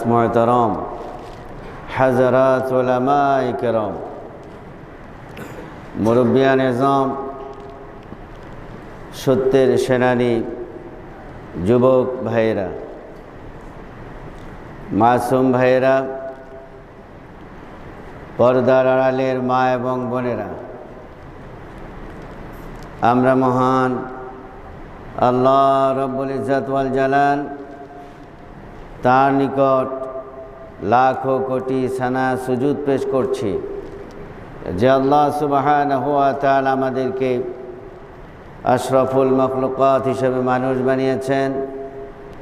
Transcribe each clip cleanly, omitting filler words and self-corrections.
মোহতারাম হযরত উলামায়ে কেরাম, মুরব্বিয়ান এজম, সত্যের সেনানী যুবক ভাইয়েরা, মাসুম ভাইয়েরা, পর্দার আড়ালের মা এবং বোনেরা, আমরা মহান আল্লাহ রব্বুল ইজ্জত ওয়াল জালাল তার নিকট লাখো কোটি সানা সুজুদ পেশ করছি যে আল্লাহ সুবহানাহু ওয়া তাআলা আমাদেরকে আশরাফুল মাখলুকাত হিসেবে মানুষ বানিয়েছেন,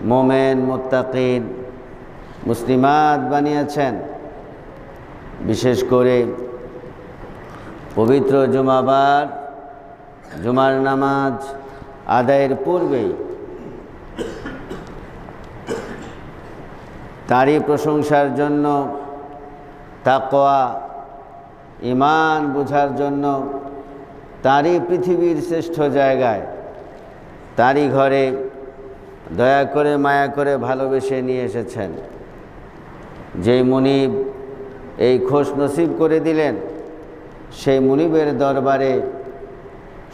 মোমেন, মুত্তাকিন, মুসলিমাত বানিয়েছেন। বিশেষ করে পবিত্র জুমাবার জুমার নামাজ আদায়ের পূর্বেই তারই প্রশংসার জন্য, তাকওয়া ঈমান বোঝার জন্য তারই পৃথিবীর শ্রেষ্ঠ জায়গায়, তারই ঘরে দয়া করে মায়া করে ভালোবেসে নিয়ে এসেছেন। যেই মুনিব এই খোশ নসিব করে দিলেন, সেই মুনিবের দরবারে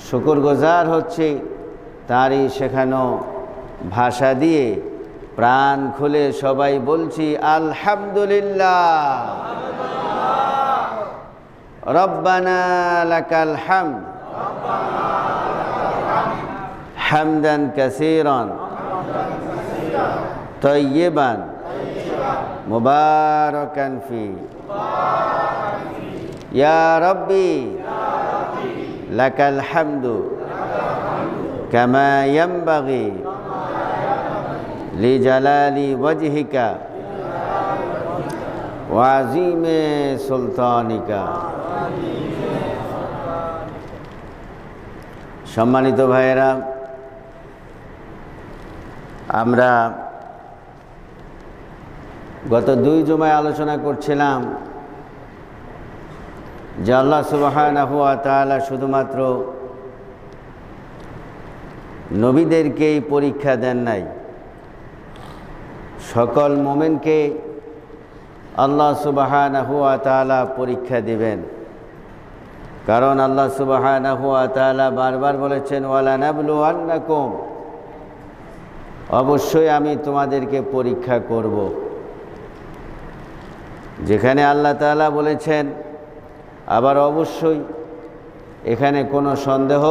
শুকরগুজার হচ্ছি, তারই শেখানো ভাষা দিয়ে প্রাণ খুলে সবাই বলছি আলহামদুলিল্লাহ। রব্বানা লাকাল হামদ হামদান কাসীরান তাইয়্যিবান মুবারাকান ফি ইয়া রাব্বি লাকাল হামদু কামা ইয়ানবাগি লিজালালি ওয়াজহিকা ওয়া আযীমি সুলতানিকা। সম্মানিত ভাইয়েরা, আমরা গত 2 জুমায় আলোচনা করছিলাম যে আল্লাহ সুবহানাহু ওয়া তাআলা শুধুমাত্র নবীদেরকেই পরীক্ষা দেন নাই, সকল মুমিনকে আল্লাহ সুবহানাহু ওয়া তাআলা পরীক্ষা দিবেন। কারণ আল্লাহ সুবহানাহু ওয়া তাআলা বারবার বলেছেন ওয়ালা নাবলুওয়ান্নাকুম, অবশ্যই আমি তোমাদেরকে পরীক্ষা করব। যেখানে আল্লাহ তাআলা বলেছেন, আবার অবশ্যই, এখানে কোনো সন্দেহ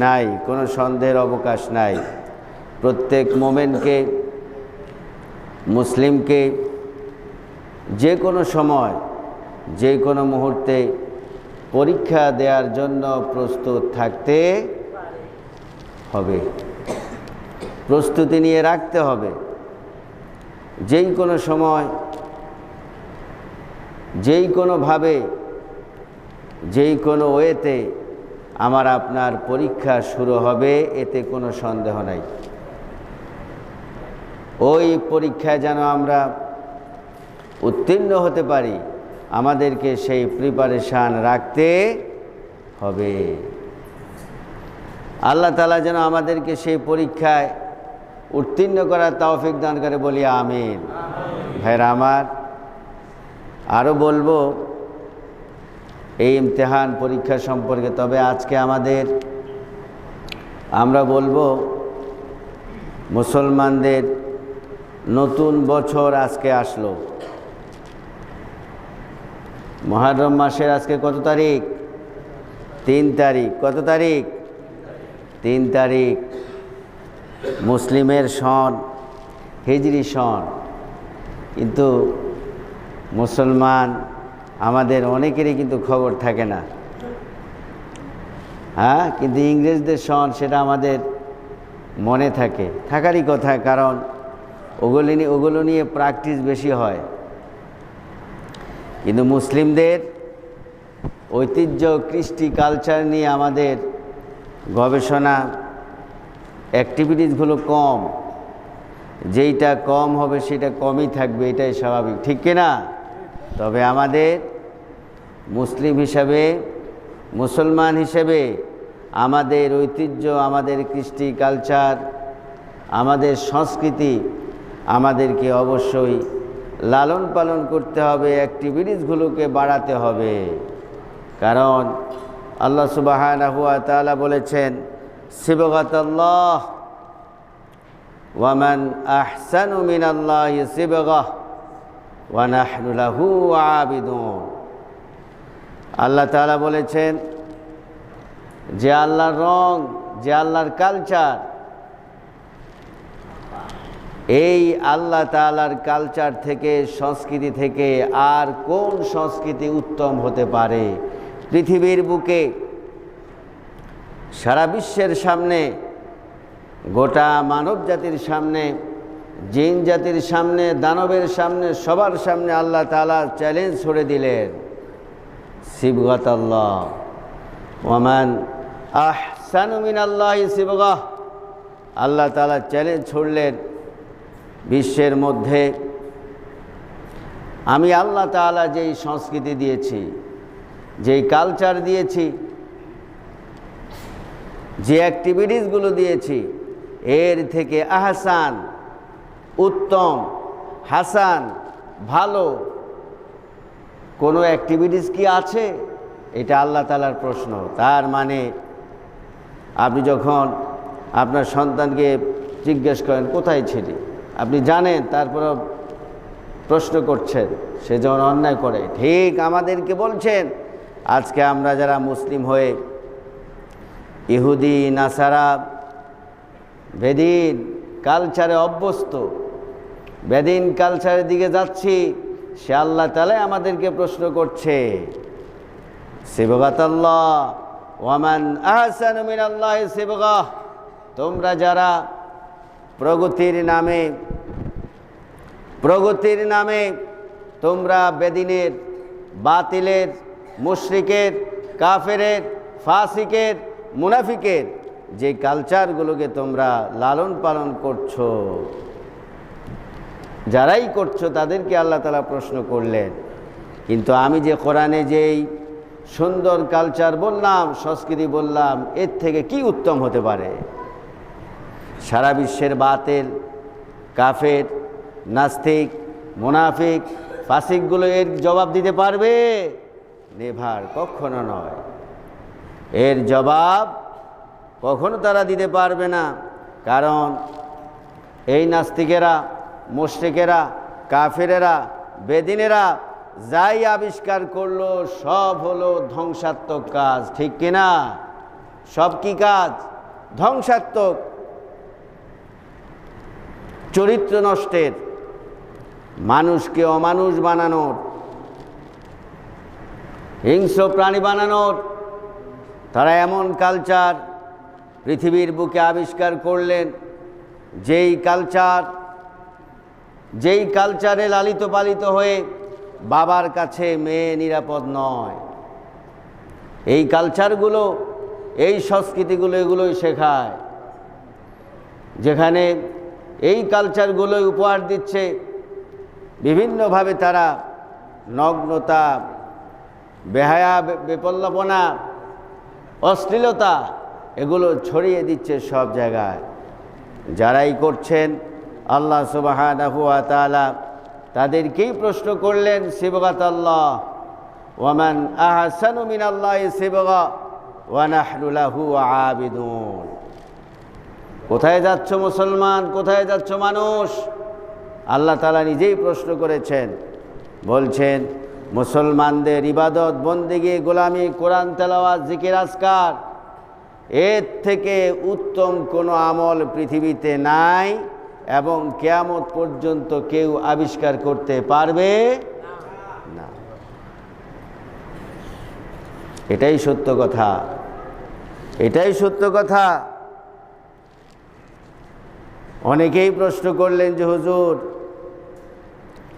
নাই, কোনো সন্দেহের অবকাশ নাই। প্রত্যেক মুমিনকে, মুসলিমকে যে কোনো সময়, যে কোনো মুহূর্তে পরীক্ষা দেওয়ার জন্য প্রস্তুত থাকতে হবে, প্রস্তুতি নিয়ে রাখতে হবে। যেই কোনো সময়, যেই কোনোভাবে, যেই কোনো ওয়েতে আমার আপনার পরীক্ষা শুরু হবে, এতে কোনো সন্দেহ নাই। ওই পরীক্ষায় যেন আমরা উত্তীর্ণ হতে পারি, আমাদেরকে সেই প্রিপারেশান রাখতে হবে। আল্লাহ তাআলা যেন আমাদেরকে সেই পরীক্ষায় উত্তীর্ণ করার তৌফিক দান করে, বলি আমিন। ভাইরা আমার, আরও বলবো এই ইমতিহান পরীক্ষা সম্পর্কে। তবে আজকে আমরা বলবো মুসলমানদের নতুন বছর আজকে আসলো। মুহররম মাসের আজকে কত তারিখ? 3 তারিখ। কত তারিখ? 3 তারিখ। মুসলিমের সন, হিজরি সন। কিন্তু মুসলমান আমাদের অনেকেরই কিন্তু খবর থাকে না। হ্যাঁ, কিন্তু ইংরেজদের সন সেটা আমাদের মনে থাকে, থাকারই কথা, কারণ ওগুলো নিয়ে প্র্যাকটিস বেশি হয়। কিন্তু মুসলিমদের ঐতিহ্য, কৃষ্টি, কালচার নিয়ে আমাদের গবেষণা, অ্যাক্টিভিটিসগুলো কম। যেইটা কম হবে সেটা কমই থাকবে, এটাই স্বাভাবিক, ঠিক কিনা? তবে আমাদের মুসলিম হিসাবে, মুসলমান হিসেবে আমাদের ঐতিহ্য, আমাদের কৃষ্টি, কালচার, আমাদের সংস্কৃতি আমাদেরকে অবশ্যই লালন পালন করতে হবে, অ্যাক্টিভিটিসগুলোকে বাড়াতে হবে। কারণ আল্লাহ সুবহানাহু ওয়া তাআলা বলেছেন, সিবগাতাল্লাহ ওয়া মান আহসানু মিনাল্লাহি সিবগাহ ওয়া নাহনু লাহু আবিদুন। আল্লাহ তাআলা বলেছেন যে আল্লাহর রং, যে আল্লাহর কালচার, এই আল্লাহ তাআলার কালচার থেকে, সংস্কৃতি থেকে আর কোন সংস্কৃতি উত্তম হতে পারে? পৃথিবীর বুকে সারা বিশ্বের সামনে, গোটা মানব জাতির সামনে, জিন জাতির সামনে, দানবের সামনে, সবার সামনে আল্লাহ তাআলা চ্যালেঞ্জ ছড়ে দিলেন, সিবগাতাল্লাহ ওয়া মান আহসানু মিনাল্লাহি সিবগাহ। আল্লাহ তাআলা চ্যালেঞ্জ ছড়লেন বিশ্বের মধ্যে, আমি আল্লাহ তাআলা যেই সংস্কৃতি দিয়েছি, যেই কালচার দিয়েছি, যে অ্যাক্টিভিটিসগুলো দিয়েছি, এর থেকে আহসান, উত্তম, হাসান, ভালো কোনো অ্যাক্টিভিটিস কি আছে? এটা আল্লাহ তাআলার প্রশ্ন। তার মানে আপনি যখন আপনার সন্তানকে জিজ্ঞেস করেন কোথায় ছিলি, আপনি জানেন, তারপরে প্রশ্ন করছেন, সে যখন অন্যায় করে, ঠিক আমাদেরকে বলছেন আজকে আমরা যারা মুসলিম হয়ে ইহুদি, নাসারা, বেদিন কালচারে অভ্যস্ত, বেদিন কালচারের দিকে যাচ্ছি, সে আল্লাহ তাআলা আমাদেরকে প্রশ্ন করছে, সিবগাতাল্লাহ ওয়া মান আহসানু মিনাল্লাহি সিবগাহ। তোমরা যারা প্রগতির নামে তোমরা বেদিনের, বাতিলের, মুশরিকের, কাফেরের, ফাসিকের, মুনাফিকের যে কালচারগুলোকে তোমরা লালন পালন করছো, যারাই করছো তাদেরকে আল্লাহ তাআলা প্রশ্ন করলেন, কিন্তু আমি যে কোরআনে যেই সুন্দর কালচার বললাম, সংস্কৃতি বললাম, এর থেকে কি উত্তম হতে পারে? সারা বিশ্বের বাতিল, কাফের, নাস্তিক, মুনাফিক, ফাসিকগুলো এর জবাব দিতে পারবে? নেভার, কখনো নয়। এর জবাব কখনো তারা দিতে পারবে না। কারণ এই নাস্তিকেরা, মুশরিকেরা, কাফেরেরা, বেদিনেরা যাই আবিষ্কার করলো সব হলো ধ্বংসাত্মক কাজ, ঠিক কিনা? সব কি কাজ? ধ্বংসাত্মক, চরিত্র নষ্টের, মানুষকে অমানুষ বানানোর, হিংস্র প্রাণী বানানোর। তারা এমন কালচার পৃথিবীর বুকে আবিষ্কার করলেন, যেই কালচারে লালিত পালিত হয়ে বাবার কাছে মেয়ে নিরাপদ নয়। এই কালচারগুলো, এই সংস্কৃতিগুলো এগুলোই শেখায়, যেখানে এই কালচারগুলোই উপহার দিচ্ছে। বিভিন্নভাবে তারা নগ্নতা, বেহায়া, বেপল্লাপনা, অশ্লীলতা এগুলো ছড়িয়ে দিচ্ছে সব জায়গায়। যারাই করছেন আল্লাহ সুবহানাহু ওয়া তাআলা তাদেরকেই প্রশ্ন করলেন, সিবগাতাল্লাহ ওয়া মান আহসানু মিনাল্লাহি সিবগা ওয়া নাহনু লাহু আবিদুন। কোথায় যাচ্ছ মুসলমান, কোথায় যাচ্ছ মানুষ? আল্লাহ তাআলা নিজেই প্রশ্ন করেছেন, বলছেন মুসলমানদের ইবাদত, বন্দেগী, গোলামি, কোরআন তেলাওয়াত, জিকির, আজকার, এর থেকে উত্তম কোনো আমল পৃথিবীতে নাই এবং কিয়ামত পর্যন্ত কেউ আবিষ্কার করতে পারবে না। এটাই সত্য কথা, এটাই সত্য কথা। অনেকেই প্রশ্ন করলেন যে হুজুর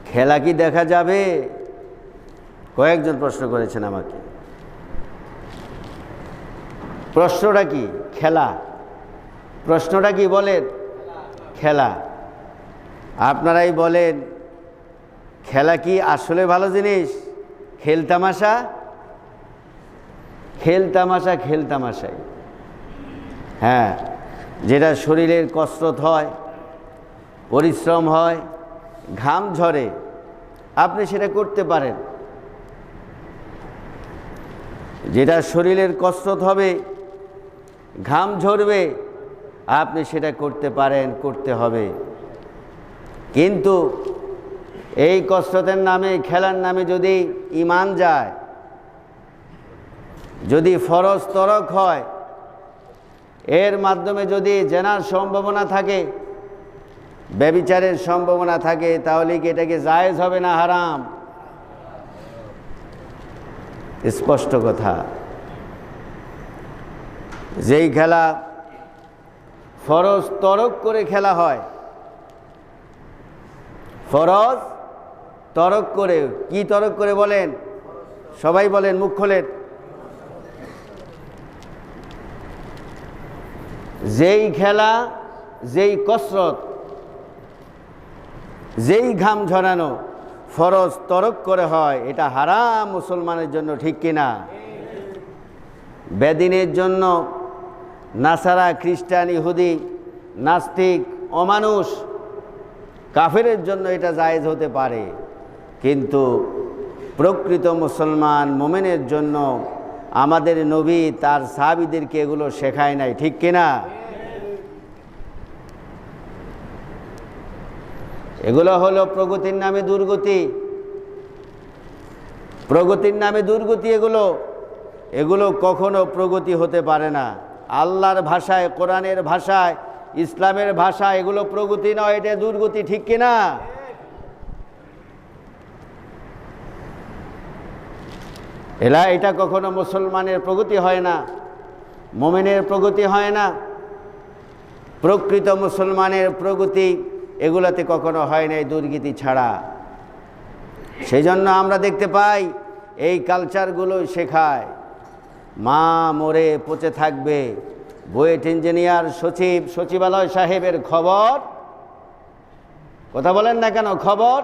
খেলা কি দেখা যাবে? কয়েকজন প্রশ্ন করেছেন আমাকে। প্রশ্নটা কি? খেলা। প্রশ্নটা কি বলেন? খেলা। আপনারাই বলেন, খেলা কি আসলে ভালো জিনিস? খেলতামাশা, খেলতামাশা, খেলতামাশাই। হ্যাঁ, যেটা শরীরের কসরত হয়, পরিশ্রম হয়, ঘাম ঝরে, আপনি সেটা করতে পারেন। যেটা শরীরের কসরত হবে, ঘাম ঝরবে, আপনি সেটা করতে পারেন, করতে হবে। কিন্তু এই কসরতের নামে, খেলার নামে যদি ঈমান যায়, যদি ফরজ তরক হয়, এর মাধ্যমে যদি জেনার সম্ভাবনা থাকে, ব্যভিচারের সম্ভাবনা থাকে, তাহলে কি এটাকে জায়েজ হবে না হারাম? স্পষ্ট কথা। যেই খেলা ফরজ তরক করে খেলা হয়, ফরজ তরক করে, কি তরক করে বলেন? সবাই বলেন, মুখ খোলেন। যেই খেলা, যেই কসরত, যেই ঘাম ঝরানো ফরজ তরক করে হয়, এটা হারাম মুসলমানের জন্য, ঠিক কিনা? বেদিনের জন্য, নাসারা, খ্রিস্টান, ইহুদি, নাস্তিক, অমানুষ, কাফেরের জন্য এটা জায়েজ হতে পারে, কিন্তু প্রকৃত মুসলমান মুমিনের জন্য আমাদের নবী তার সাহাবীদেরকে এগুলো শেখায় নাই, ঠিক কিনা? এগুলো হলো প্রগতির নামে দুর্গতি, প্রগতির নামে দুর্গতি। এগুলো কখনো প্রগতি হতে পারে না। আল্লাহর ভাষায়, কোরআনের ভাষায়, ইসলামের ভাষায় এগুলো প্রগতি নয়, এটা দুর্গতি, ঠিক কিনা? এটা কখনো মুসলমানের প্রগতি হয় না, মুমিনের প্রগতি হয় না। প্রকৃত মুসলমানের প্রগতি এগুলোতে কখনো হয় না, দুর্গতি ছাড়া। সেই জন্য আমরা দেখতে পাই এই কালচারগুলো শেখায়। মা মরে পচে থাকবে, বুয়েট ইঞ্জিনিয়ার সচিব, সচিবালয় সাহেবের খবর, কথা বলেন না কেন, খবর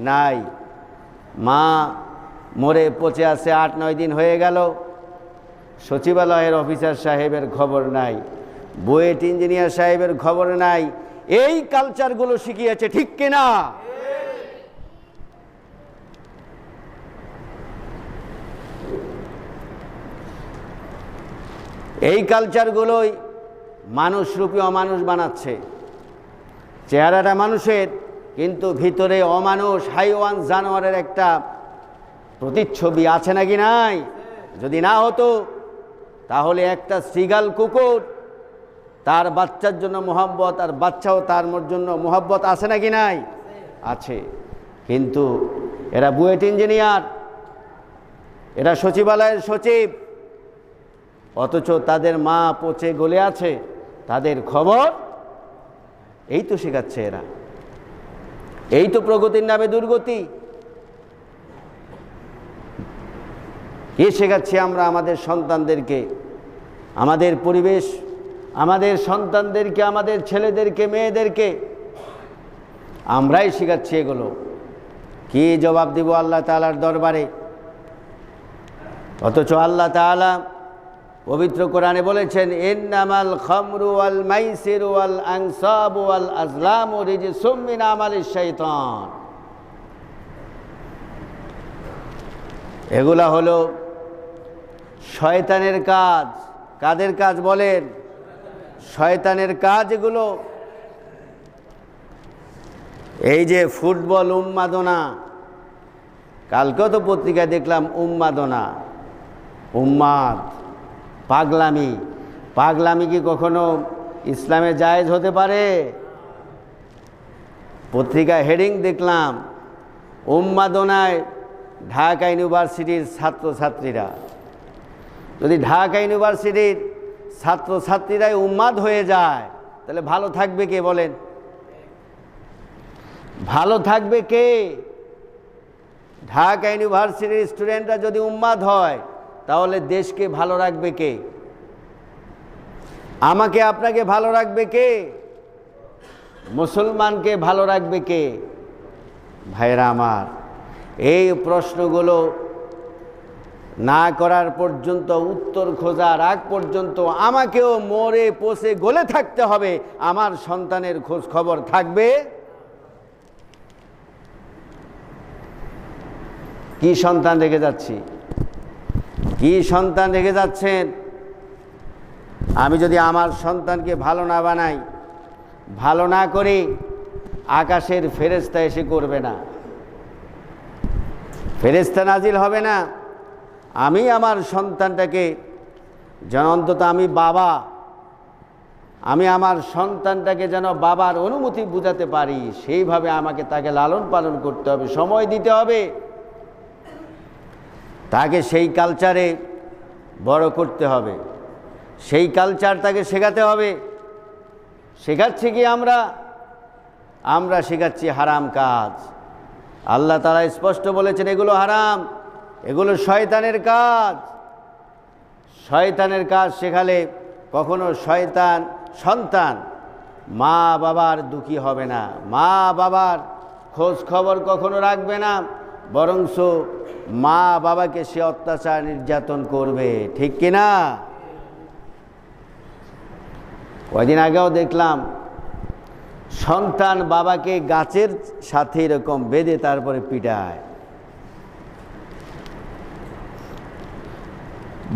নাই। মা মরে পচে আছে, 8-9 দিন হয়ে গেল, সচিবালয়ের অফিসার সাহেবের খবর নাই, বুয়েট ইঞ্জিনিয়ার সাহেবের খবর নাই। এই কালচারগুলো শিখিয়েছে, ঠিক কিনা? এই কালচারগুলোই মানুষরূপী অমানুষ বানাচ্ছে। চেহারাটা মানুষের, কিন্তু ভিতরে অমানুষ, হাইওয়ান, জানোয়ারের একটা প্রতিচ্ছবি আছে নাকি নাই? যদি না হতো তাহলে একটা সিগাল কুকুর, তার বাচ্চার জন্য মোহাব্বত, আর বাচ্চাও তার জন্য মোহাব্বত আছে নাকি নাই? আছে। কিন্তু এরা বুয়েট ইঞ্জিনিয়ার, এরা সচিবালয়ের সচিব, অথচ তাদের মা পচে গলে আছে, তাদের খবর। এই তো শেখাচ্ছে এরা, এই তো প্রগতির নামে দুর্গতি। এ শেখাচ্ছি আমরা আমাদের সন্তানদেরকে, আমাদের পরিবেশ, আমাদের সন্তানদেরকে, আমাদের ছেলেদেরকে, মেয়েদেরকে আমরাই শেখাচ্ছি এগুলো। কি জবাব দিব আল্লাহ তাআলার দরবারে? অথচ আল্লাহ তাআলা পবিত্র কোরআনে বলেছেন, ইন্নামাল খামরু ওয়াল মাইসিরু ওয়াল আনসাবু ওয়াল আজলামু রিজসুম মিন আমালিশ শাইতান। এগুলা হলো শয়তানের কাজ। কাদের কাজ বলেন? শয়তানের কাজ এগুলো। এই যে ফুটবল উন্মাদনা, কালকেও তো পত্রিকায় দেখলাম উন্মাদনা, উন্মাদ, পাগলামি। পাগলামি কি কখনো ইসলামে জায়েজ হতে পারে? পত্রিকায় হেডিং দেখলাম, উন্মাদনায় ঢাকা ইউনিভার্সিটির ছাত্রছাত্রীরা। যদি ঢাকা ইউনিভার্সিটির ছাত্রছাত্রীরাই উন্মাদ হয়ে যায়, তাহলে ভালো থাকবে কে বলেন? ভালো থাকবে কে? ঢাকা ইউনিভার্সিটির স্টুডেন্টরা যদি উন্মাদ হয়, তাহলে দেশকে ভালো রাখবে কে? আমাকে আপনাকে ভালো রাখবে কে? মুসলমানকে ভালো রাখবে কে? ভাইরা আমার, এই প্রশ্নগুলো না করার পর্যন্ত, উত্তর খোঁজার আগ পর্যন্ত আমাকেও মরে পচে গলে থাকতে হবে। আমার সন্তানের খোঁজ খবর থাকবে। কি সন্তান রেখে যাচ্ছি, কি সন্তান রেখে যাচ্ছেন? আমি যদি আমার সন্তানকে ভালো না বানাই, ভালো না করি, আকাশের ফেরেশতা এসে করবে না, ফেরেশতা নাজিল হবে না। আমি আমার সন্তানটাকে যেন অন্তত আমি বাবা, আমি আমার সন্তানটাকে যেন বাবার অনুমতি বুঝাতে পারি, সেইভাবে আমাকে তাকে লালন পালন করতে হবে, সময় দিতে হবে, তাকে সেই কালচারে বড় করতে হবে, সেই কালচার তাকে শেখাতে হবে। শেখাচ্ছি কি আমরা শেখাচ্ছি হারাম কাজ। আল্লাহ তাআলা স্পষ্ট বলেছেন এগুলো হারাম, এগুলো শয়তানের কাজ। শয়তানের কাজ শেখালে কখনো সন্তান মা বাবার দুঃখী হবে না, মা বাবার খোঁজ খবর কখনো রাখবে না, বরঞ্চ মা বাবাকে সে অত্যাচার নির্যাতন করবে। ঠিক কিনা? কয়দিন আগেও দেখলাম সন্তান বাবাকে গাছের সাথে এরকম বেঁধে তারপরে পিটায়।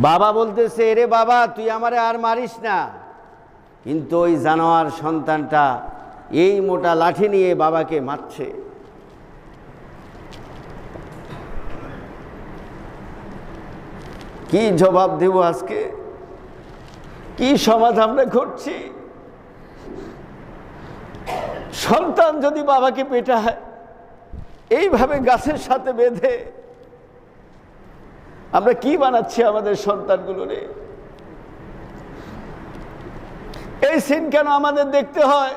বাবা বলতেছে, এরে বাবা তুই আমারে আর মারিস না, কিন্তু ওই জানোয়ার সন্তানটা এই মোটা লাঠি নিয়ে বাবাকে মারছে। কি জবাব দেব আজকে? কি সমাজ আমরা করছি? সন্তান যদি বাবাকে পেটায় এইভাবে গাছের সাথে বেঁধে, আমরা কি বানাচ্ছি আমাদের সন্তানগুলোরে? এই সিন কেন আমাদের দেখতে হয়?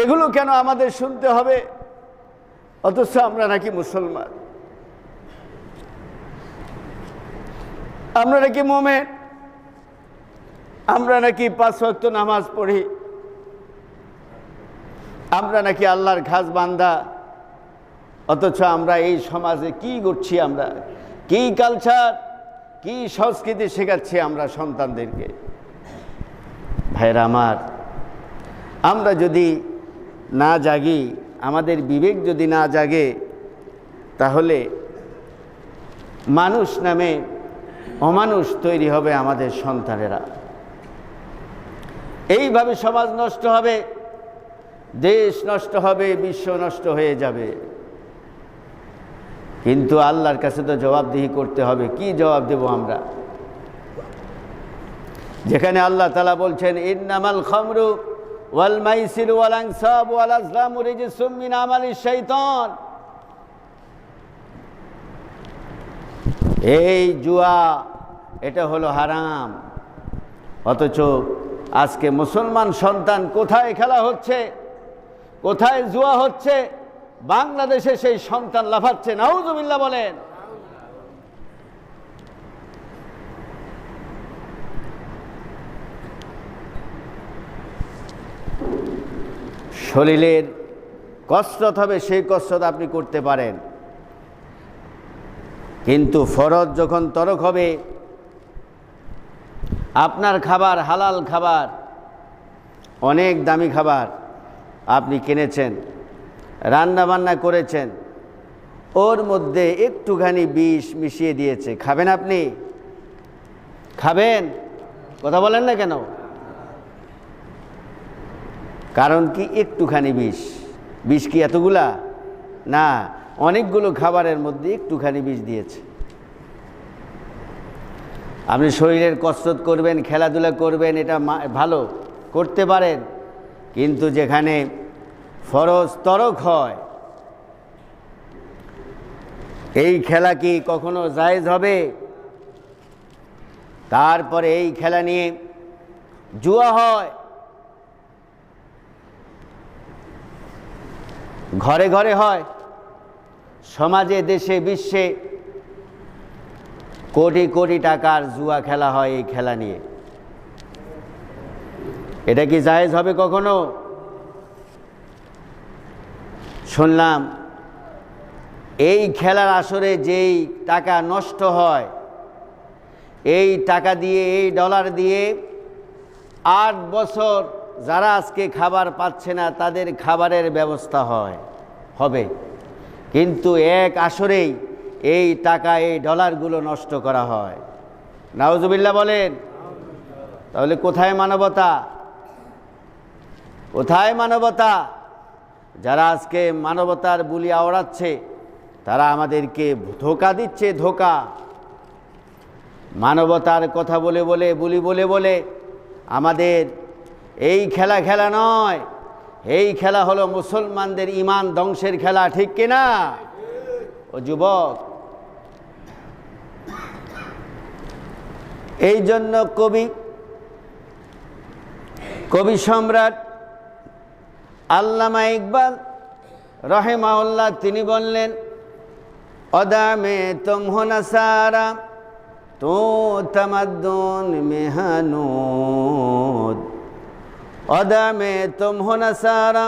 এগুলো কেন আমাদের শুনতে হবে? অথচ আমরা নাকি মুসলমান, আমরা নাকি মুমিন, আমরা নাকি 5 ওয়াক্ত নামাজ পড়ি, আমরা নাকি আল্লাহর খাস বান্দা। অথচ আমরা এই সমাজে কি করছি? আমরা কি কালচার, কি সংস্কৃতি শেখাচ্ছি আমরা সন্তানদেরকে? ভাইরা আমার, আমরা যদি না জাগি, আমাদের বিবেক যদি না জাগে, তাহলে মানুষ নামে অমানুষ তৈরি হবে আমাদের সন্তানেরা। এইভাবে সমাজ নষ্ট হবে, দেশ নষ্ট হবে, বিশ্ব নষ্ট হয়ে যাবে। কিন্তু আল্লাহর কাছে তো জবাবদিহি করতে হবে। কি জবাব দেব আমরা? যেখানে আল্লাহ তাআলা বলছেন, ইন্নামাল খামরু ওয়াল মাইসিরু ওয়াল আনসাবু ওয়াল আজলামু রিজসুম মিন আমালিশ শাইতান। এই জুয়া, এটা হলো হারাম। অথচ আজকে মুসলমান সন্তান কোথায় খেলা হচ্ছে, কোথায় জুয়া হচ্ছে, বাংলাদেশে সেই সন্তান লাফাচ্ছে। নাউজুবিল্লাহ বলেন। শরীরের কসরত হবে, সেই কসরত আপনি করতে পারেন, কিন্তু ফরজ যখন তরক হবে, আপনার খাবার হালাল খাবার, অনেক দামি খাবার আপনি কিনেছেন, রান্না বান্না করেছেন, ওর মধ্যে একটুখানি বিষ মিশিয়ে দিয়েছে, খাবেন আপনি? খাবেন? কথা বলেন না কেন? কারণ কি? একটুখানি বিষ। বিষ কি এতগুলা? না, অনেকগুলো খাবারের মধ্যে একটুখানি বিষ দিয়েছে। আপনি শরীরের কসরত করবেন, খেলাধুলা করবেন, এটা ভালো, করতে পারেন, কিন্তু যেখানে ফরজ তরক হয়, এই খেলা কি কখনো জায়েজ হবে? তারপরে এই খেলা নিয়ে জুয়া হয়, ঘরে ঘরে হয়, সমাজে দেশে বিশ্বে কোটি কোটি টাকার জুয়া খেলা হয় এই খেলা নিয়ে। এটা কি জায়েজ হবে কখনো? শুনলাম এই খেলার আসরে যেই টাকা নষ্ট হয়, এই টাকা দিয়ে, এই ডলার দিয়ে 8 বছর যারা আজকে খাবার পাচ্ছে না তাদের খাবারের ব্যবস্থা হবে। কিন্তু এক আসরেই এই টাকা, এই ডলারগুলো নষ্ট করা হয়। নাউজুবিল্লাহ বলেন। তাহলে কোথায় মানবতা? কোথায় মানবতা? যারা আজকে মানবতার বুলি আওড়াচ্ছে তারা আমাদেরকে ধোঁকা দিচ্ছে, ধোঁকা। মানবতার কথা বলে বলে, বুলি বলে বলে আমাদের এই খেলা নয়, এই খেলা হলো মুসলমানদের ঈমান ধ্বংসের খেলা, ঠিক কিনা? ও যুবক, এই জন্য কবি সম্রাট আল্লামা ইকবাল রাহিমাহুল্লাহ তিনি বললেন, অদামে তুম হো না সারা তো তমদ্দুন মেহনুদ, অদামে তুম হো না সারা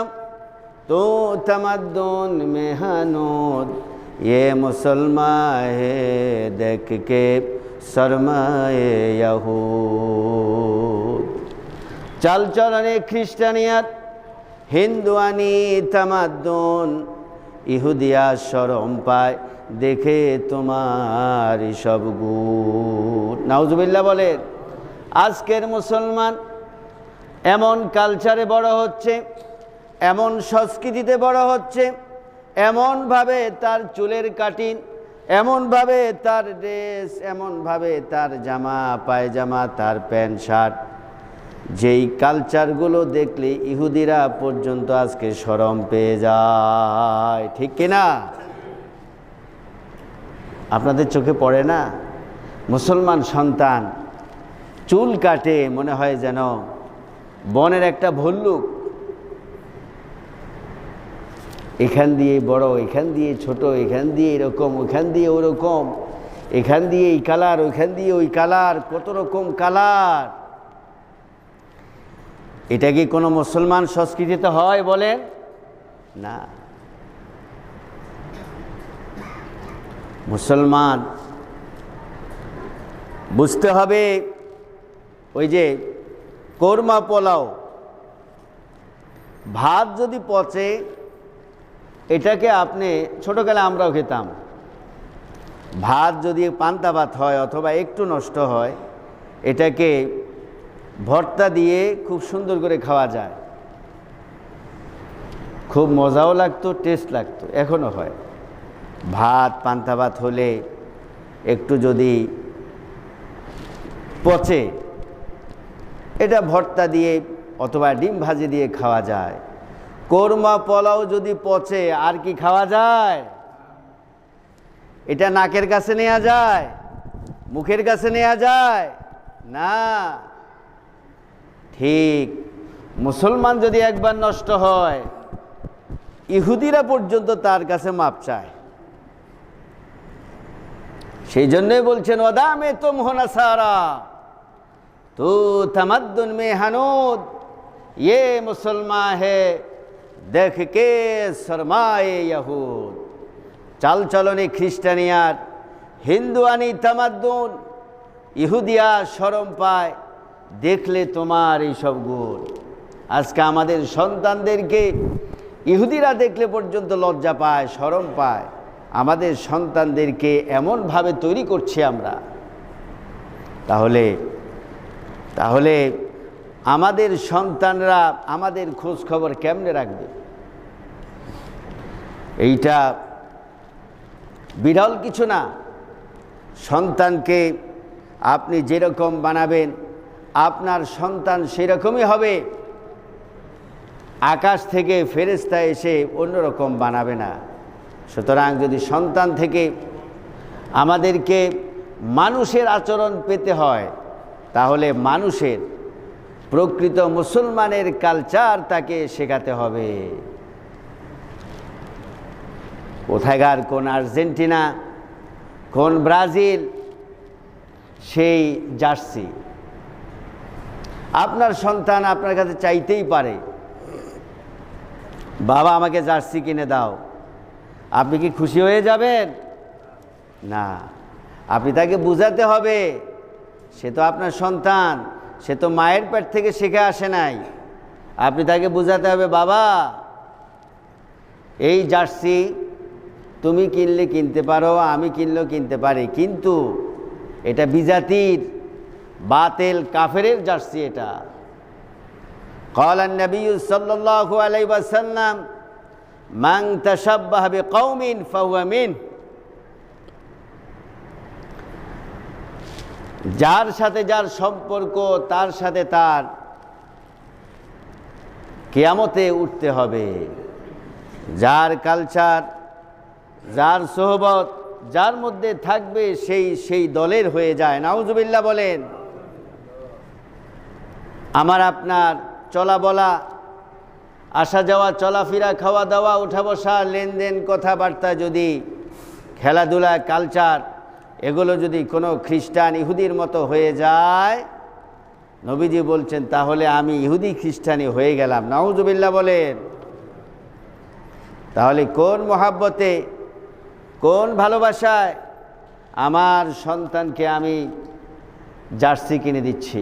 তো তমদ্দুন মেহনুদ, ये मुसलमान है देख के शर्माए यहूद। চাল চলনে খ্রিস্টানিয়াত, হিন্দুয়ানি তামাদ্দুন, ইহুদিয়া শরম পায় দেখে তোমার সব গুণ। নাউজুবিল্লাহ বলেন। আজকের মুসলমান এমন কালচারে বড় হচ্ছে, এমন সংস্কৃতিতে বড় হচ্ছে, এমনভাবে তার চুলের কাটিং, এমনভাবে তার ড্রেস, এমনভাবে তার জামা পায়জামা, তার প্যান্ট শার্ট, যেই কালচারগুলো দেখলে ইহুদিরা পর্যন্ত আজকে শরম পেয়ে যায়, ঠিক কিনা? আপনাদের চোখে পড়ে না? মুসলমান সন্তান চুল কাটে মনে হয় যেন বনের একটা ভল্লুক, এখান দিয়ে বড়, এখান দিয়ে ছোট, এখান দিয়ে এরকম, ওইখান দিয়ে ওরকম, এখান দিয়ে এই কালার, ওইখান দিয়ে ওই কালার, কত রকম কালার। এটা কি কোনো মুসলমান সংস্কৃতিতে হয় বলেন? না। মুসলমান বুঝতে হবে, ওই যে কোরমা পোলাও, ভাত যদি পচে, এটাকে আপনি ছোটোকালে আমরাও খেতাম, ভাত যদি পান্তা ভাত হয় অথবা একটু নষ্ট হয়, এটাকে ভর্তা দিয়ে খুব সুন্দর করে খাওয়া যায়, খুব মজাও লাগতো, টেস্ট লাগতো, এখনও হয়। ভাত পান্তা ভাত হলে একটু যদি পচে, এটা ভর্তা দিয়ে অথবা ডিম ভাজি দিয়ে খাওয়া যায়। কোরমা পোলাও যদি পচে আর কি খাওয়া যায়? এটা নাকের কাছে নেওয়া যায়? মুখের কাছে নেওয়া যায় না। ঠিক মুসলমান যদি একবার নষ্ট হয়, ইহুদিরা পর্যন্ত তার কাছে মাপ চায়। সেই জন্যই বলছেন, ওদামে তুম হো না সারা তো তমদ্দুন মে হানুদ, ये মুসলমান হে দেখ কে শরমায়ে ইহুদ। চাল চলনে খ্রিস্টানিয়ার, হিন্দুয়ানি তামাদ্দুন, ইহুদিয়া শরম পায় দেখলে তোমার এইসব গুণ। আজকে আমাদের সন্তানদেরকে ইহুদিরা দেখলে পর্যন্ত লজ্জা পায়, শরম পায়। আমাদের সন্তানদেরকে এমনভাবে তৈরি করছি আমরা। তাহলে আমাদের সন্তানরা আমাদের খোঁজ খবর কেমনে রাখবে? এইটা বিরল কিছু না। সন্তানকে আপনি যেরকম বানাবেন, আপনার সন্তান সেরকমই হবে। আকাশ থেকে ফেরেশতা এসে অন্যরকম বানাবে না। সুতরাং যদি সন্তান থেকে আমাদেরকে মানুষের আচরণ পেতে হয়, তাহলে মানুষের প্রকৃত মুসলমানের কালচার তাকে শেখাতে হবে। কোথায়কার কোন আর্জেন্টিনা, কোন ব্রাজিল, সেই জার্সি আপনার সন্তান আপনার কাছে চাইতেই পারে, বাবা আমাকে জার্সি কিনে দাও। আপনি কি খুশি হয়ে যাবেন? না, আপনি তাকে বুঝাতে হবে, সে তো আপনার সন্তান, সে তো মায়ের পেট থেকে শিখে আসে নাই। আপনি তাকে বুঝাতে হবে, বাবা এই জার্সি তুমি কিনলে কিনতে পারো, আমি কিনলেও কিনতে পারি, কিন্তু এটা বিজাতির বাতিল কাফেরের জার্সি। এটা ক্বালা নবী সাল্লাল্লাহু আলাইহি ওয়াসাল্লাম মান তাশাব্বাহা বিকওমিন ফাহুয়া মিন। যার সাথে যার সম্পর্ক, তার সাথে তার কিয়ামতে উঠতে হবে। যার কালচার, যার সোহবত যার মধ্যে থাকবে, সেই দলের হয়ে যায়। নাউজুবিল্লাহ বলেন। আমার আপনার চলা বলা, আসা যাওয়া, চলাফেরা, খাওয়া দাওয়া, উঠা বসা, লেনদেন, কথাবার্তা যদি, খেলাধুলা, কালচার, এগুলো যদি কোনো খ্রিস্টান ইহুদির মতো হয়ে যায়, নবীজি বলছেন তাহলে আমি ইহুদি খ্রিস্টানি হয়ে গেলাম। নাউজুবিল্লাহ বলেন। তাহলে কোন মহাব্বতে, কোন ভালোবাসায় আমার সন্তানকে আমি জার্সি কিনে দিচ্ছি?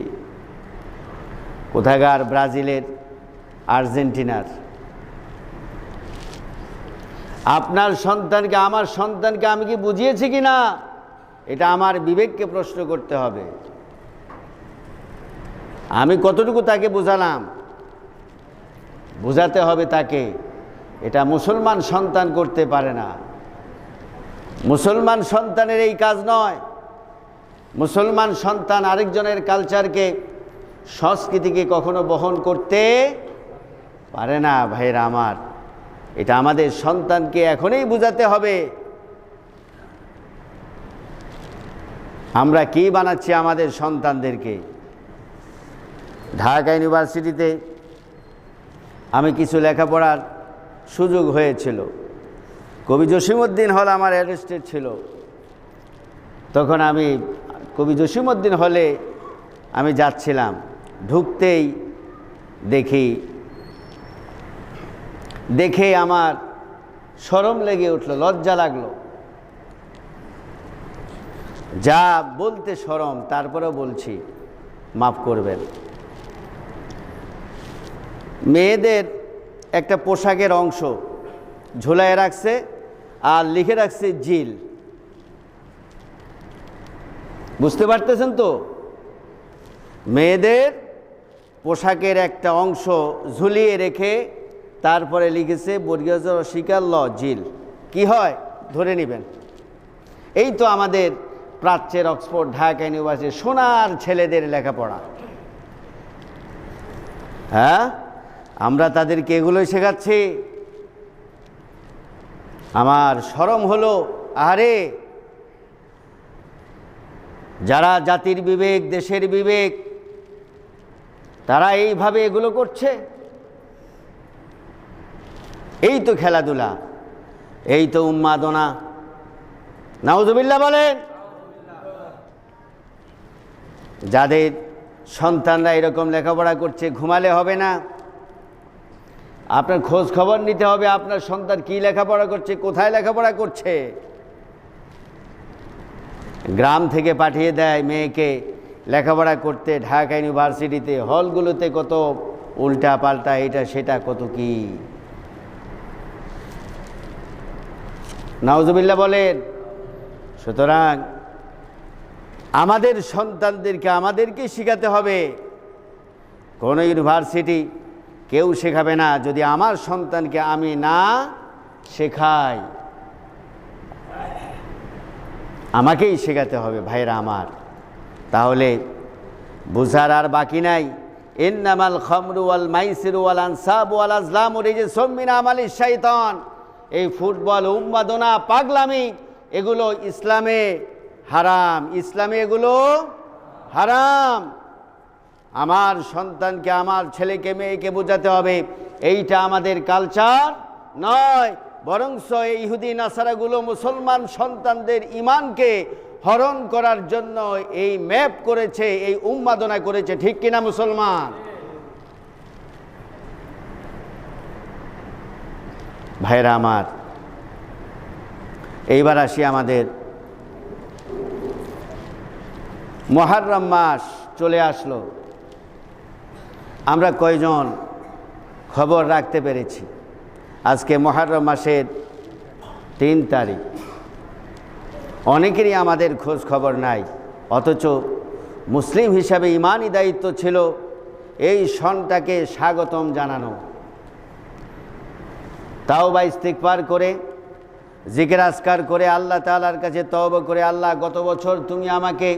কোথাকার ব্রাজিলের, আর্জেন্টিনার। আপনার সন্তানকে, আমার সন্তানকে আমি কি বুঝিয়েছি কি না, এটা আমার বিবেককে প্রশ্ন করতে হবে। আমি কতটুকু তাকে বুঝালাম, বুঝাতে হবে তাকে। এটা মুসলমান সন্তান করতে পারে না। মুসলমান সন্তানের এই কাজ নয়। মুসলমান সন্তান আরেকজনের কালচারকে, সংস্কৃতিকে কখনো বহন করতে পারে না। ভাইরা আমার, এটা আমাদের সন্তানকে এখনই বুঝাতে হবে। আমরা কি বানাচ্ছি আমাদের সন্তানদেরকে? ঢাকা ইউনিভার্সিটিতে আমি কিছু লেখাপড়ার সুযোগ হয়েছিল। কবি জসিমউদ্দিন হল আমার অ্যাটেস্টেড ছিল। তখন আমি কবি জসিমউদ্দিন হলে আমি যাচ্ছিলাম, ঢুকতেই দেখে আমার শরম লেগে উঠল, লজ্জা লাগলো। যা বলতে শরম, তারপরেও বলছি, মাফ করবেন। মেয়েদের একটা পোশাকের অংশ ঝুলায় রাখছে আর লিখে রাখছে জিল। বুঝতে পারতেছেন তো? মেয়েদের পোশাকের একটা অংশ ঝুলিয়ে রেখে তারপরে লিখেছে বর্গীয় শিকার ল জিল। কি হয় ধরে নেবেন। এই তো আমাদের প্রাচ্যের অক্সফোর্ড, ঢাকা ইউনিভার্সিটি সোনার ছেলেদের লেখাপড়া। হ্যাঁ, আমরা তাদেরকে এগুলোই শেখাচ্ছি। আমার শরম হলো, আরে যারা জাতির বিবেক, দেশের বিবেক, তারা এইভাবে এগুলো করছে। এই তো খেলাধুলা, এই তো উন্মাদনা। নাউজুবিল্লাহ বলেন। যাদের সন্তানরা এরকম লেখাপড়া করছে, ঘুমালে হবে না। আপনার খোঁজ খবর নিতে হবে, আপনার সন্তান কি লেখাপড়া করছে, কোথায় লেখাপড়া করছে। গ্রাম থেকে পাঠিয়ে দেয় মেয়েকে লেখাপড়া করতে ঢাকা ইউনিভার্সিটিতে, হলগুলোতে কত উল্টা পাল্টা, এটা সেটা কত কি। নাউজুবিল্লাহ বলেন। সুতরাং আমাদের সন্তানদেরকে আমাদেরকে শেখাতে হবে। কোনো ইউনিভার্সিটি কেউ শেখাবে না যদি আমার সন্তানকে আমি না শেখাই। আমাকেই শেখাতে হবে ভাইরা আমার। তাহলে বুঝার আর বাকি নাই। ইন্নামাল খামরু ওয়াল মাইসিরু ওয়াল আনসাবু ওয়াল আজলামু রিজসুম মিন আমালিশ শাইতান। এই ফুটবল, উন্মাদনা, পাগলামি, এগুলো ইসলামে হারাম। ইসলামে এগুলো হারাম। আমার সন্তানকে, আমার ছেলেকে, মেয়েকে বোঝাতে হবে এইটা আমাদের কালচার নয়, বরংস এই ইহুদি নাসারাগুলো মুসলমান সন্তানদের ইমানকে হরণ করার জন্য এই ম্যাপ করেছে, এই উন্মাদনা করেছে। ঠিক কিনা মুসলমান? ভাইরা আমার, এইবার আসি আমাদের মুহররম মাস চলে আসলো। আমরা কয়জন খবর রাখতে পেরেছি? আজকে মুহররম মাসের 3 তারিখ। অনেকেরই আমাদের খোঁজ খবর নাই, অথচ মুসলিম হিসাবে ইমানি দায়িত্ব ছিল এই সনটাকে স্বাগতম জানানো, তাওবা ইস্তিগফার করে, জিকির আজকার করে, আল্লাহ তাআলার কাছে তওবা করে, আল্লাহ গত বছর তুমি আমাকে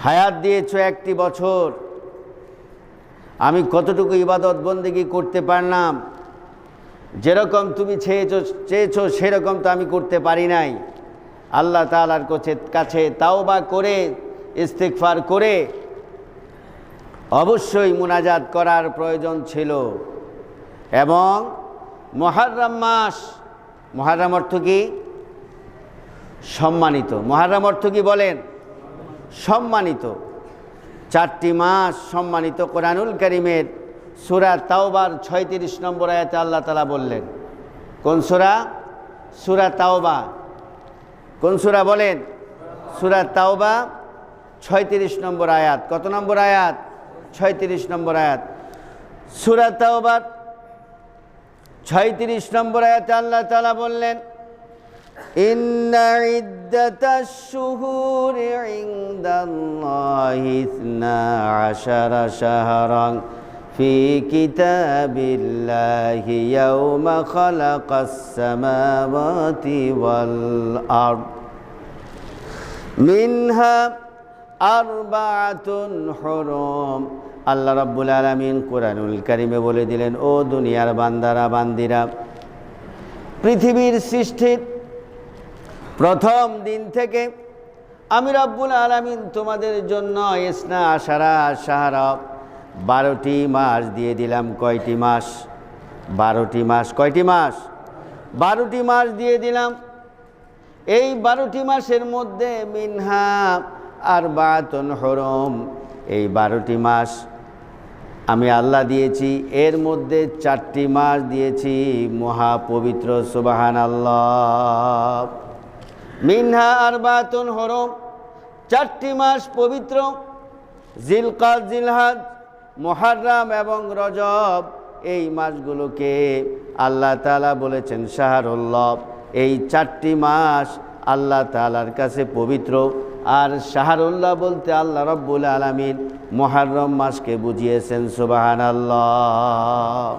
হায়াত দিয়েছো 1টি বছর, আমি কতটুকু ইবাদত বন্দেগী করতে পারলাম, যেরকম তুমি চেয়েছো সেরকম তো আমি করতে পারি নাই। আল্লাহ তাআলার কাছে তাওবা করে, ইস্তিগফার করে অবশ্যই মুনাজাত করার প্রয়োজন ছিল। এবং মুহররম মাস, মুহররম অর্থ কি? সম্মানিত। মুহররম অর্থ কি বলেন? সম্মানিত। 4টি মাস সম্মানিত। কোরআনুল কারীমের সূরা তাওবার 36 নম্বর আয়াতে আল্লাহ তাআলা বললেন। কোন সূরা? সূরা তাওবা। কোন সূরা বলেন? সূরা তাওবা 36 নম্বর আয়াত। কত নম্বর আয়াত? 36 নম্বর আয়াত। সূরা তাওবার 36 নম্বর আয়াতে আল্লাহ তাআলা বললেন, ইন্না ইদ্দাতাশ শুহুরি ইনদাল্লাহি 12 শাহরান ফি কিতাবিল্লাহি ইয়াওমা খালাকাস সামাওয়াতি ওয়াল আরদ মিনহা আরবাআতুন হুরুম। আল্লাহ রাব্বুল আলামিন কোরআনুল কারীমে বলে দিলেন, ও দুনিয়ার বান্দারা বান্দিরা, পৃথিবীর সৃষ্টির প্রথম দিন থেকে আমি রাব্বুল আলামিন তোমাদের জন্য 12 শাহরা 12টি মাস দিয়ে দিলাম। কয়টি মাস? 12টি মাস। কয়টি মাস? 12টি মাস দিয়ে দিলাম। এই 12টি মাসের মধ্যে মিনহা আরবাআতুন হুরুম, এই 12টি মাস আমি আল্লাহ দিয়েছি, এর মধ্যে 4টি মাস দিয়েছি মহাপবিত্র। সুবহানাল্লাহ। মিনহা আরবাআতুন হুরুম, 4টি মাস পবিত্র। জিলকাদ, জিলহজ, মুহররম এবং রজব, এই মাসগুলোকে আল্লাহ তাআলা বলেছেন শাহরুল্লাহ। এই 4টি মাস আল্লাহ তাআলার কাছে পবিত্র। আর শাহরুল্লাহ বলতে আল্লাহ রাব্বুল আলামিন মুহররম মাসকে বুঝিয়েছেন। সুবহানাল্লাহ।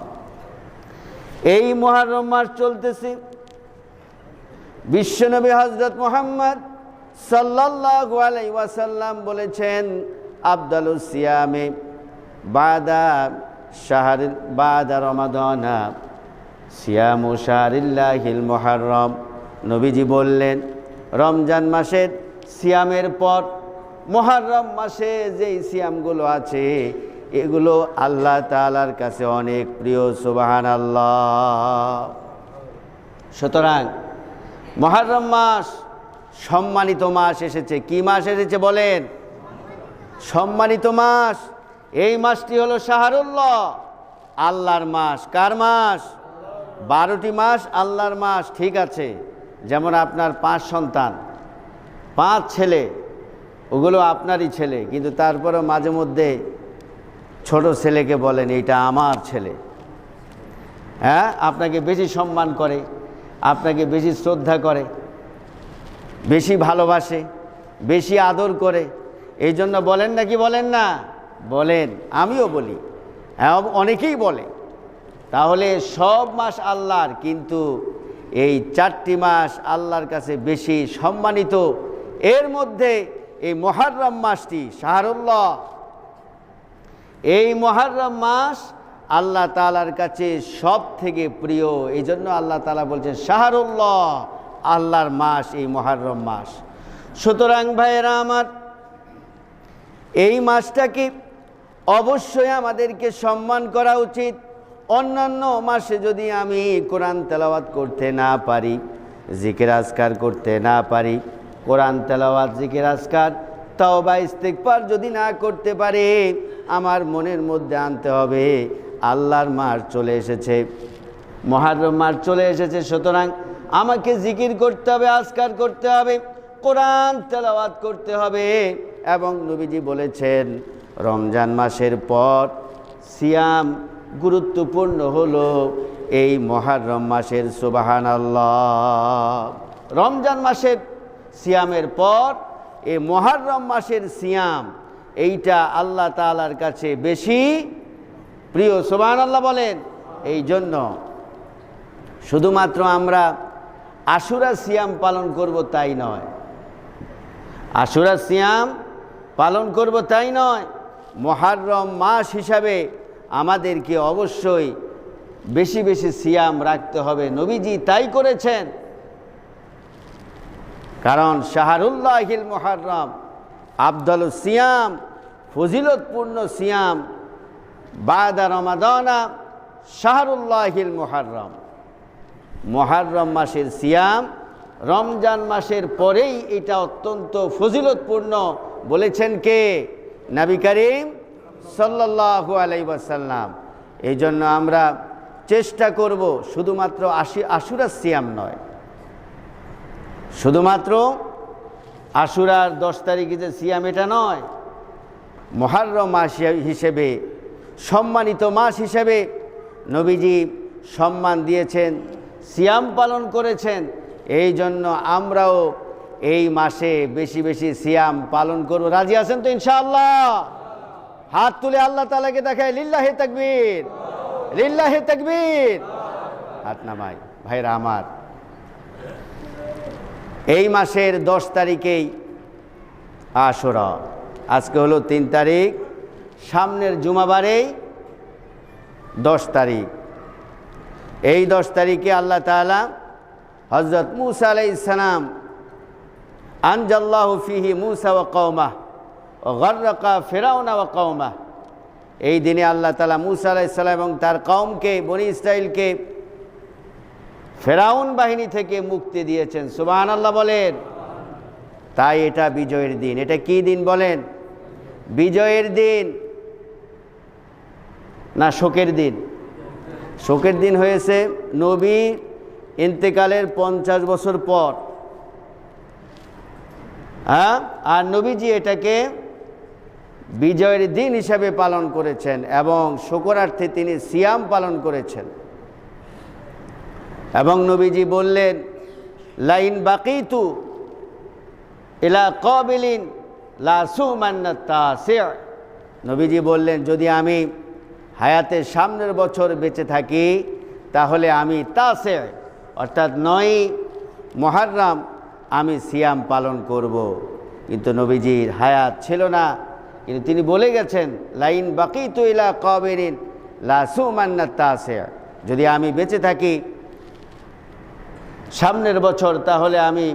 এই মুহররম মাস চলতেছে, বিশ্বনবী হযরত মুহাম্মদ সাল্লাল্লাহু আলাইহি ওয়াসাল্লাম বলেছেন, আফদালুস সিয়ামে বাদা রমাদানা সিয়ামু শাহরিল্লাহিল মুহররম। নবীজি বললেন, রমজান মাসের সিয়ামের পর মুহররম মাসে যেই সিয়ামগুলো আছে এগুলো আল্লাহ তাআলার কাছে অনেক প্রিয়। সুবহানাল্লাহ। সুতরাং মুহররম মাস সম্মানিত মাস এসেছে। কি মাস এসেছে বলেন? সম্মানিত মাস। এই মাসটি হলো শাহরুল্লাহ, আল্লাহর মাস। কার মাস? 12টি মাস আল্লাহর মাস। ঠিক আছে, যেমন আপনার 5 সন্তান, 5 ছেলে, ওগুলো আপনারই ছেলে, কিন্তু তারপরেও মাঝে মধ্যে ছোট ছেলেকে বলেন এইটা আমার ছেলে। হ্যাঁ, আপনাকে বেশি সম্মান করে, আপনাকে বেশি শ্রদ্ধা করে, বেশি ভালোবাসে, বেশি আদর করে। এই জন্য বলেন না কি বলেন না? বলেন, আমিও বলি, হ্যাঁ অনেকেই বলে। তাহলে সব মাস আল্লাহর, কিন্তু এই 4টি মাস আল্লাহর কাছে বেশি সম্মানিত। এর মধ্যে এই মুহররম মাসটি শাহরুল্লাহ, এই মুহররম মাস আল্লাহ তাআলার কাছে সব থেকে প্রিয়। এই জন্য আল্লাহ তাআলা বলছেন শাহরুল্লাহ, আল্লাহর মাস এই মুহররম মাস। সুতরাং ভাইয়েরা আমার, এই মাসটাকে অবশ্যই আমাদেরকে সম্মান করা উচিত। অন্যান্য মাসে যদি আমি কোরআন তেলাওয়াত করতে না পারি, জিকির আজকার করতে না পারি, কোরআন তেলাওয়াত, জিকির আজকার, তওবা ইস্তিগফার যদি না করতে পারি, আমার মনের মধ্যে আনতে হবে আল্লাহর মাস চলে এসেছে, মুহররম মাস চলে এসেছে। সুতরাং আমাকে জিকির করতে হবে, আজকার করতে হবে, কোরআন তেলাওয়াত করতে হবে। এবং নবীজি বলেছেন রমজান মাসের পর সিয়াম গুরুত্বপূর্ণ হলো এই মুহররম মাসের সুবহানাল্লাহ। রমজান মাসের সিয়ামের পর এই মুহররম মাসের সিয়াম, এইটা আল্লাহ তাআলার কাছে বেশি প্রিয়। সুবহানাল্লাহ বলেন। এই জন্য শুধুমাত্র আমরা আশুরা সিয়াম পালন করব তাই নয়, আশুরা সিয়াম পালন করব তাই নয়, মুহররম মাস হিসাবে আমাদেরকে অবশ্যই বেশি বেশি সিয়াম রাখতে হবে। নবীজি তাই করেছেন। কারণ শাহরুল্লাহিল মুহররম আফদালুস সিয়াম, ফজিলতপূর্ণ সিয়াম বাদা রমাদানা শাহরুল্লাহিল মুহররম। মুহররম মাসের সিয়াম রমজান মাসের পরেই এটা অত্যন্ত ফজিলতপূর্ণ বলেছেন কে? নবী করিম সাল্লাল্লাহু আলাইহি ওয়াসাল্লাম। এই জন্য আমরা চেষ্টা করব শুধুমাত্র আশুরার সিয়াম নয়, শুধুমাত্র আশুরার 10 তারিখে যে সিয়াম এটা নয়, মুহররম মাস হিসেবে, সম্মানিত মাস হিসেবে নবীজি সম্মান দিয়েছেন, সিয়াম পালন করেছেন। এই জন্য আমরাও এই মাসে বেশি বেশি সিয়াম পালন করব। রাজি আছেন তো ইনশাআল্লাহ? হাত তুলে আল্লাহ তাআলাকে দেখায় লিল্লাহি তাকবীর, লিল্লাহি তাকবীর। হাত নামাই। ভাইরা আমার, এই মাসের 10 তারিখেই আশুরা, আজকে হলো 3 তারিখ, সামনের জুমাবারেই 10 তারিখ। এই 10 তারিখে আল্লাহ তাআলা হযরত মূসা আলাইহিস সালাম আনজাল্লাহু ফিহি মূসা ওয়া কওমাহ ওয়া গাররাকা ফিরাউনা ওয়া কওমাহ। এই দিনে আল্লাহ তাআলা মূসা আলাইহিস সালাম এবং তার কওমকে, বনি ইসরাইলকে ফেরাউন বাহিনী থেকে মুক্তি দিয়েছেন। সুবহানাল্লাহ বলেন। তাই এটা বিজয়ের দিন। এটা কি দিন বলেন? বিজয়ের দিন না শোকের দিন? শোকের দিন হয়েছে নবী ইন্তেকালের 50 বছর পর। আর নবীজি এটাকে বিজয়ের দিন হিসাবে পালন করেছেন এবং শুকরার্থে তিনি সিয়াম পালন করেছেন। এবং নবীজি বললেন লাইন বাকিতু ইলা কাবিলিন লা সুমান্না তাসি'। নবীজি বললেন যদি আমি হায়াতের সামনের বছর বেঁচে থাকি তাহলে আমি তাসি' অর্থাৎ 9 মুহররম আমি সিয়াম পালন করব। কিন্তু নবীজির হায়াত ছিল না, কিন্তু তিনি বলে গেছেন লাইন বাকিতু ইলা কাবিলিন লা সুমান্না তাসি', যদি আমি বেঁচে থাকি সামনের বছর তাহলে আমি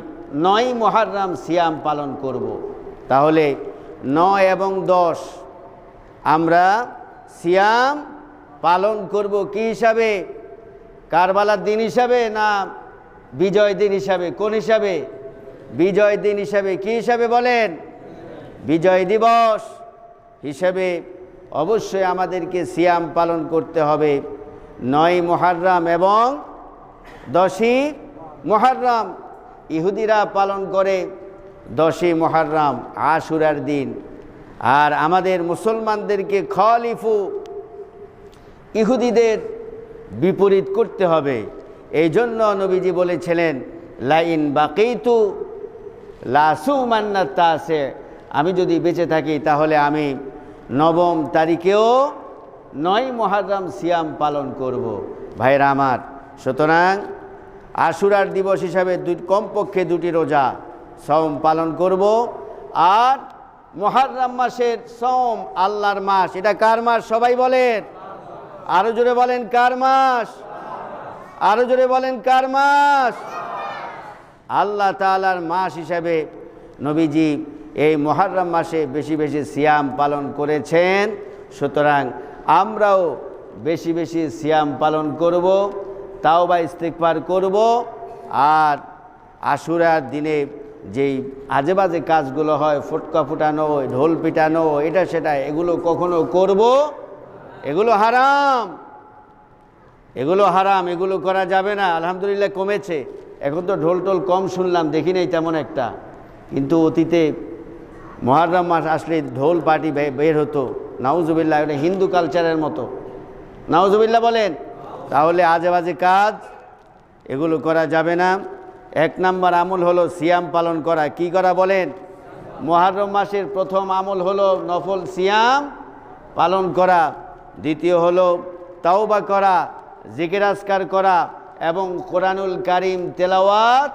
9 মুহররম সিয়াম পালন করব। তাহলে 9 এবং 10 আমরা সিয়াম পালন করব কি হিসাবে? কারবালার দিন হিসাবে না বিজয় দিন হিসাবে? কোন হিসাবে? বিজয় দিন হিসাবে। কি হিসাবে বলেন? বিজয় দিবস হিসাবে অবশ্যই আমাদেরকে সিয়াম পালন করতে হবে। 9 মুহররম এবং 10ই মুহররম। ইহুদিরা পালন করে 10ই মুহররম আশুরার দিন, আর আমাদের মুসলমানদেরকে খলিফু ইহুদিদের বিপরীত করতে হবে। এই জন্য নবীজি বলেছিলেন লাইন বাকিতু লা সুমান্না তাসি', আমি যদি বেঁচে থাকি তাহলে আমি 9 তারিখেও 9 মুহররম সিয়াম পালন করব। ভাইরা আমার, সুতরাং আশুরার দিবস হিসাবে কমপক্ষে 2টি রোজা সওম পালন করব। আর মুহররম মাসের সওম, আল্লাহর মাস। এটা কার মাস সবাই বলেন? আরো জোরে বলেন কার মাস? আরো জোরে বলেন কার মাস? আল্লাহ তাআলার মাস হিসাবে নবীজি এই মুহররম মাসে বেশি বেশি সিয়াম পালন করেছেন। সুতরাং আমরাও বেশি বেশি সিয়াম পালন করব, তাওবা ইস্তিগফার করব। আর আশুরার দিনে যেই আজে বাজে কাজগুলো হয়, ফুটকা ফুটানো, ঢোল পিটানো, এটা সেটা, এগুলো কখনো করব? এগুলো হারাম, এগুলো হারাম, এগুলো করা যাবে না। আলহামদুলিল্লাহ কমেছে, এখন তো ঢোল টোল কম শুনলাম, দেখি নাই তেমন একটা, কিন্তু অতীতে মুহররম মাস আসলে ঢোল পার্টি বের হতো। নাউজুবিল্লাহ, এটা হিন্দু কালচারের মতো। নাউজুবিল্লাহ বলেন। তাহলে আজে বাজে কাজ এগুলো করা যাবে না। 1 নম্বর আমল হলো সিয়াম পালন করা। কি করা বলেন? মুহররম মাসের প্রথম আমল হলো নফল সিয়াম পালন করা। দ্বিতীয় হলো তাওবা করা, জিকির আজকার করা এবং কোরআনুল কারীম তেলাওয়াত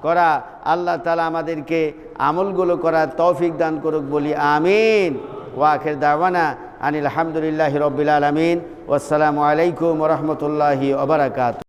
করা। আল্লাহ তাআলা আমাদেরকে আমলগুলো করার তৌফিক দান করুক, বলি আমিন। ওয়া আখির দাওয়ানা আনিল হামদুলিল্লাহি রাব্বিল আলামিন। ওয়াসসালামু আলাইকুম ওয়া রাহমাতুল্লাহি ওয়া বারাকাতুহু।